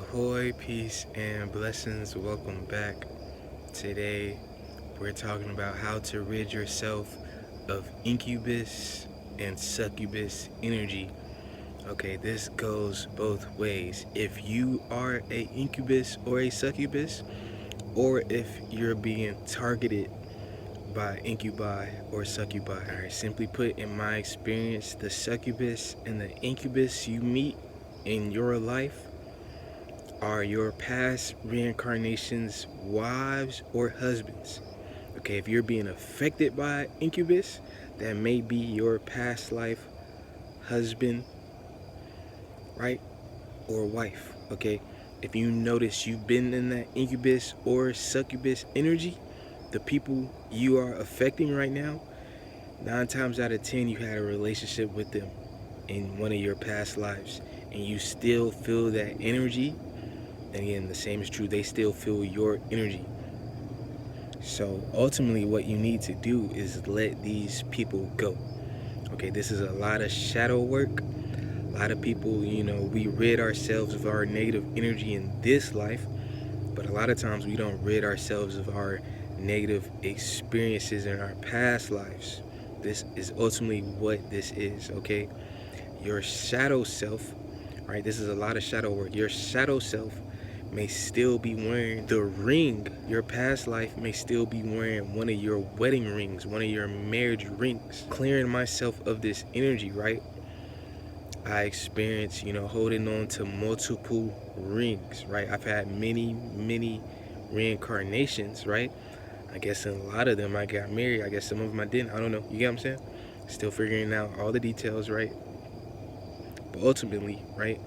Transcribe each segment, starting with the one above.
Ahoy, peace, and blessings. Welcome back. Today, we're talking about how to rid yourself of incubus and succubus energy. Okay, this goes both ways. If you are a incubus or a succubus, or if you're being targeted by incubi or succubi. Alright, simply put, in my experience, the succubus and the incubus you meet in your life are your past reincarnations, wives or husbands. Okay, if you're being affected by incubus, that may be your past life husband, right, or wife. Okay, if you notice you've been in that incubus or succubus energy, the people you are affecting right now, 9 times out of 10 you had a relationship with them in one of your past lives, and you still feel that energy. And again, the same is true, they still feel your energy. So ultimately what you need to do is let these people go. Okay, this is a lot of shadow work. A lot of people, we rid ourselves of our negative energy in this life, but a lot of times we don't rid ourselves of our negative experiences in our past lives. This is ultimately what this is, okay? Your shadow self, right? This is a lot of shadow work. Your shadow self may still be wearing the ring. Your past life may still be wearing one of your wedding rings, one of your marriage rings. Clearing myself of this energy, right? I experienced, holding on to multiple rings, right? I've had many reincarnations, right? I guess in a lot of them I got married. I guess some of them I didn't. I don't know. You get what I'm saying? Still figuring out all the details, right? But ultimately, right,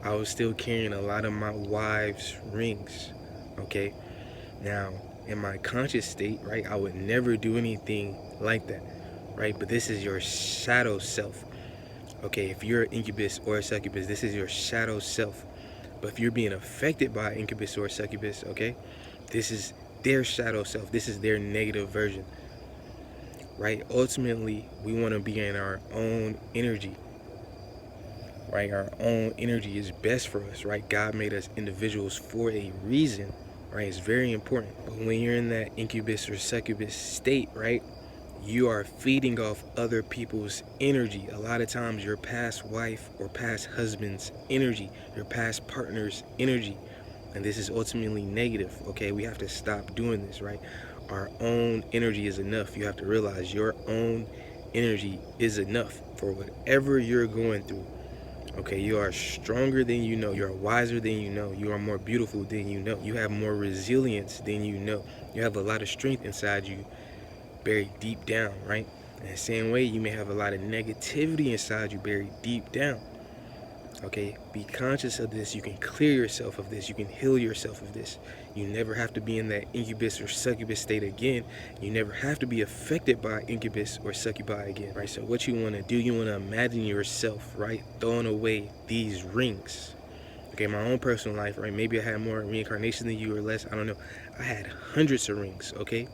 I was still carrying a lot of my wife's rings, okay? Now, in my conscious state, right, I would never do anything like that, right? But this is your shadow self, okay? If you're an incubus or a succubus, this is your shadow self. But if you're being affected by incubus or succubus, okay, this is their shadow self. This is their negative version, right? Ultimately, we want to be in our own energy, right? Our own energy is best for us, right? God made us individuals for a reason, right? It's very important. But when you're in that incubus or succubus state, right, you are feeding off other people's energy. A lot of times your past wife or past husband's energy, your past partner's energy. And this is ultimately negative, okay? We have to stop doing this, right? Our own energy is enough. You have to realize your own energy is enough for whatever you're going through. Okay, you are stronger than you know. You are wiser than you know. You are more beautiful than you know. You have more resilience than you know. You have a lot of strength inside you, buried deep down, right? In the same way, you may have a lot of negativity inside you, buried deep down. Okay, be conscious of this. You can clear yourself of this. You can heal yourself of this. You never have to be in that incubus or succubus state again. You never have to be affected by incubus or succubi again, right? So what you want to do, you want to imagine yourself, right, throwing away these rings. Okay, my own personal life, right? Maybe I had more reincarnation than you or less. I don't know. I had hundreds of rings, okay?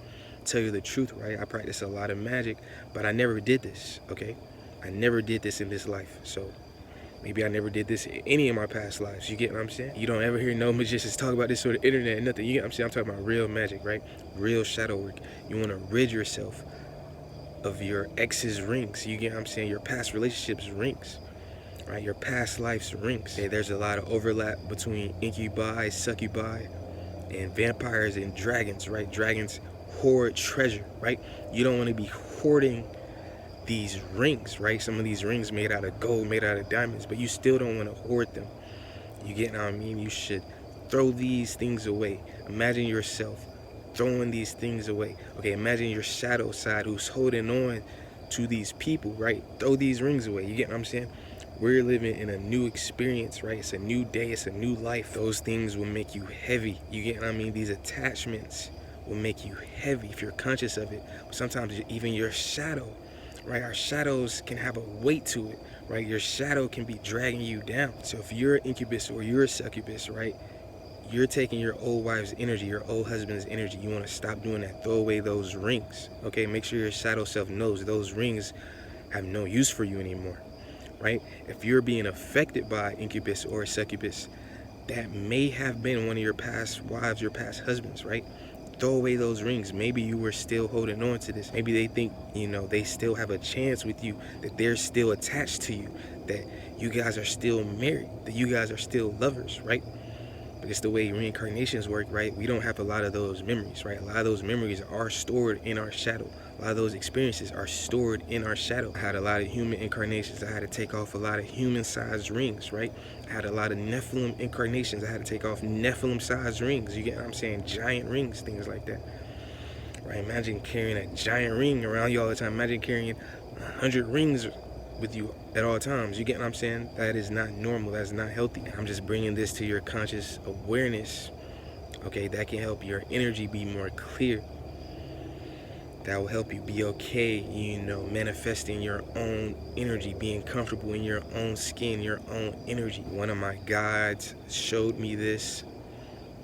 Tell you the truth, right? I practice a lot of magic, but I never did this, okay? I never did this in this life. So maybe I never did this in any of my past lives. You get what I'm saying? You don't ever hear no magicians talk about this on the internet and nothing. You get what I'm saying? I'm talking about real magic, right? Real shadow work. You want to rid yourself of your ex's rings. You get what I'm saying? Your past relationships rings, right? Your past life's rings. Okay, there's a lot of overlap between incubi, succubi, and vampires and dragons, right? Dragons hoard treasure, right? You don't want to be hoarding these rings, right? Some of these rings made out of gold, made out of diamonds, but you still don't want to hoard them. You get what I mean? You should throw these things away. Imagine yourself throwing these things away. Okay, imagine your shadow side who's holding on to these people, right? Throw these rings away. You get what I'm saying? We're living in a new experience, right? It's a new day, it's a new life. Those things will make you heavy. You get what I mean? These attachments will make you heavy if you're conscious of it. Sometimes even your shadow, right? Our shadows can have a weight to it, right? Your shadow can be dragging you down. So if you're an incubus or you're a succubus, right, you're taking your old wife's energy, your old husband's energy. You want to stop doing that. Throw away those rings, okay? Make sure your shadow self knows those rings have no use for you anymore, right? If you're being affected by incubus or succubus, that may have been one of your past wives, your past husbands, right? Throw away those rings. Maybe you were still holding on to this. Maybe they think, they still have a chance with you, that they're still attached to you, that you guys are still married, that you guys are still lovers, right? Because the way reincarnations work, right, we don't have a lot of those memories, right? A lot of those memories are stored in our shadow. A lot of those experiences are stored in our shadow. I had a lot of human incarnations. I had to take off a lot of human-sized rings, right? I had a lot of Nephilim incarnations. I had to take off Nephilim-sized rings. You get what I'm saying? Giant rings, things like that. Right? Imagine carrying a giant ring around you all the time. Imagine carrying 100 rings with you at all times. You get what I'm saying? That is not normal. That's not healthy. I'm just bringing this to your conscious awareness. Okay, that can help your energy be more clear. That will help you be okay, manifesting your own energy, being comfortable in your own skin, your own energy. One of my guides showed me this,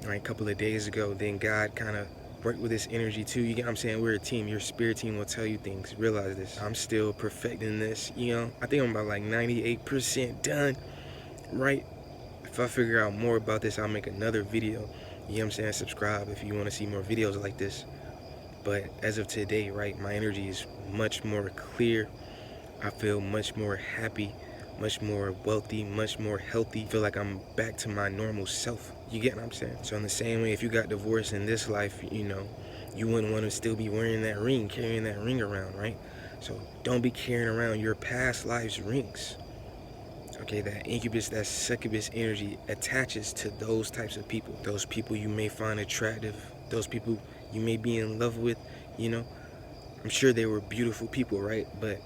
right, a couple of days ago. Then God kind of worked with this energy too. You get what I'm saying? We're a team. Your spirit team will tell you things. Realize this. I'm still perfecting this, I think I'm about like 98% done, right? If I figure out more about this, I'll make another video. You know what I'm saying? Subscribe if you want to see more videos like this. But as of today, right, my energy is much more clear. I feel much more happy, much more wealthy, much more healthy. I feel like I'm back to my normal self. You get what I'm saying? So in the same way, if you got divorced in this life, you wouldn't want to still be wearing that ring, carrying that ring around, right? So don't be carrying around your past life's rings. Okay, that incubus, that succubus energy attaches to those types of people. Those people you may find attractive, those people you may be in love with, I'm sure they were beautiful people, right? But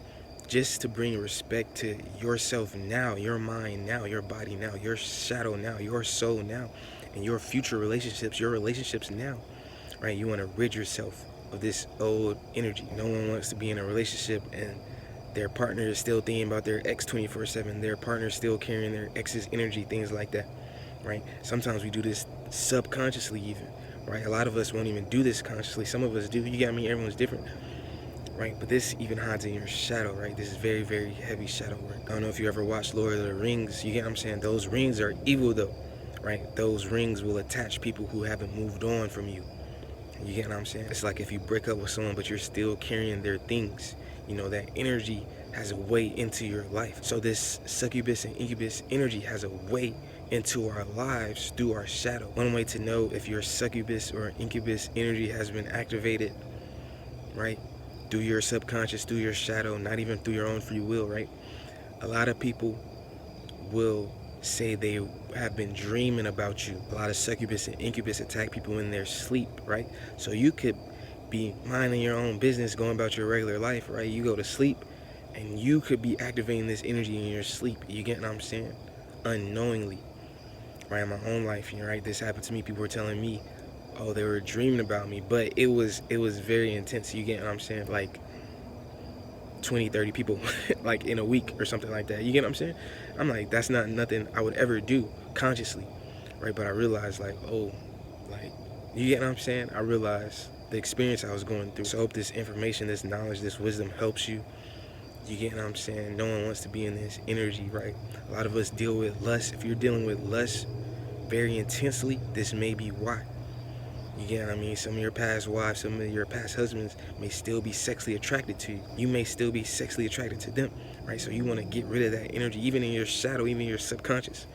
just to bring respect to yourself now, your mind now, your body now, your shadow now, your soul now, and your future relationships, your relationships now, right? You want to rid yourself of this old energy. No one wants to be in a relationship and their partner is still thinking about their ex 24/7. Their partner is still carrying their ex's energy, things like that, right? Sometimes we do this subconsciously even, right? A lot of us won't even do this consciously. Some of us do. You got me? Everyone's different, right? But this even hides in your shadow, right? This is very, very heavy shadow work. I don't know if you ever watched Lord of the Rings. You get what I'm saying? Those rings are evil though, right? Those rings will attach people who haven't moved on from you. You get what I'm saying? It's like if you break up with someone, but you're still carrying their things. That energy has a way into your life. So this succubus and incubus energy has a way into our lives through our shadow. One way to know if your succubus or incubus energy has been activated, right, through your subconscious, through your shadow, not even through your own free will, right? A lot of people will say they have been dreaming about you. A lot of succubus and incubus attack people in their sleep, right? So you could be minding your own business, going about your regular life, right? You go to sleep and you could be activating this energy in your sleep. You get what I'm saying? Unknowingly, right? In my own life, right? This happened to me. People were telling me, oh, they were dreaming about me, but it was very intense. You get what I'm saying? Like 20, 30 people like in a week or something like that. You get what I'm saying? I'm like, that's not nothing I would ever do consciously, right? But I realized like, oh, like, you get what I'm saying? I realized the experience I was going through. So I hope this information, this knowledge, this wisdom helps you. You get what I'm saying? No one wants to be in this energy, right? A lot of us deal with lust. If you're dealing with lust very intensely, this may be why. You get what I mean? Some of your past wives, some of your past husbands may still be sexually attracted to you. You may still be sexually attracted to them, right? So you want to get rid of that energy, even in your shadow, even in your subconscious.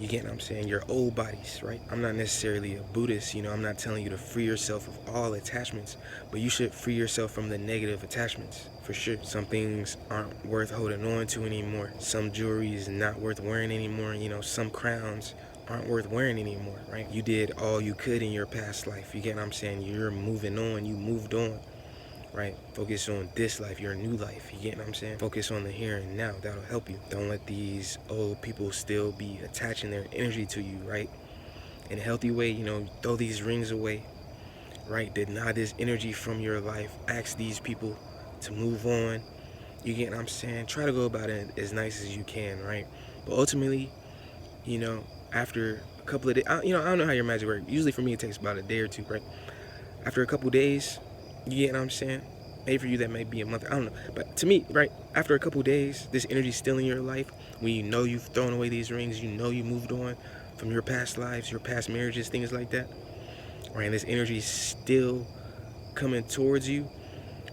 You get what I'm saying? Your old bodies, right? I'm not necessarily a Buddhist, I'm not telling you to free yourself of all attachments, but you should free yourself from the negative attachments, for sure. Some things aren't worth holding on to anymore. Some jewelry is not worth wearing anymore. Some crowns aren't worth wearing anymore, right? You did all you could in your past life. You get what I'm saying? You're moving on. You moved on, right? Focus on this life, your new life. You get what I'm saying? Focus on the here and now. That'll help you. Don't let these old people still be attaching their energy to you, right? In a healthy way, throw these rings away, right? Deny this energy from your life. Ask these people to move on. You get what I'm saying? Try to go about it as nice as you can, right? But ultimately, after a couple of days, I don't know how your magic works. Usually for me, it takes about a day or two, right? After a couple days, you get what I'm saying? Maybe for you that may be a month, I don't know. But to me, right, after a couple days, this energy's still in your life. When you've thrown away these rings, you moved on, from your past lives, your past marriages, things like that, right? And this energy is still coming towards you,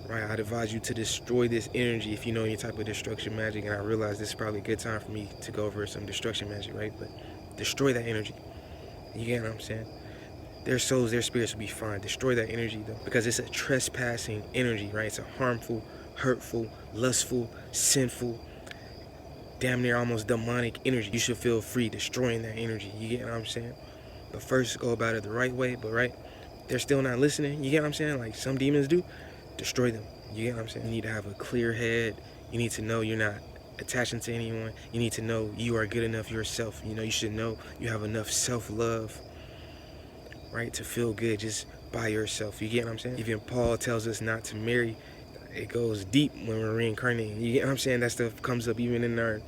right? I'd advise you to destroy this energy if you know any type of destruction magic. And I realize this is probably a good time for me to go over some destruction magic, right? But destroy that energy. You get what I'm saying? Their souls, their spirits will be fine. Destroy that energy though, because it's a trespassing energy, right? It's a harmful, hurtful, lustful, sinful, damn near almost demonic energy. You should feel free destroying that energy. You get what I'm saying? But first, go about it the right way. But right, they're still not listening. You get what I'm saying? Like some demons do. Destroy them. You get what I'm saying? You need to have a clear head. You need to know you're not attaching to anyone. You need to know you are good enough yourself. You know, you should know you have enough self-love, right, to feel good just by yourself. You get what I'm saying? Even Paul tells us not to marry. It goes deep when we're reincarnating. You get what I'm saying? That stuff comes up even in our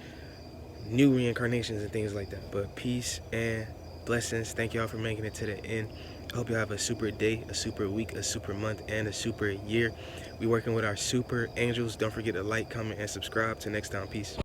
new reincarnations and things like that. But peace and blessings. Thank y'all for making it to the end. I hope y'all have a super day, a super week, a super month, and a super year. We working with our super angels. Don't forget to like, comment, and subscribe. Till next time. Peace.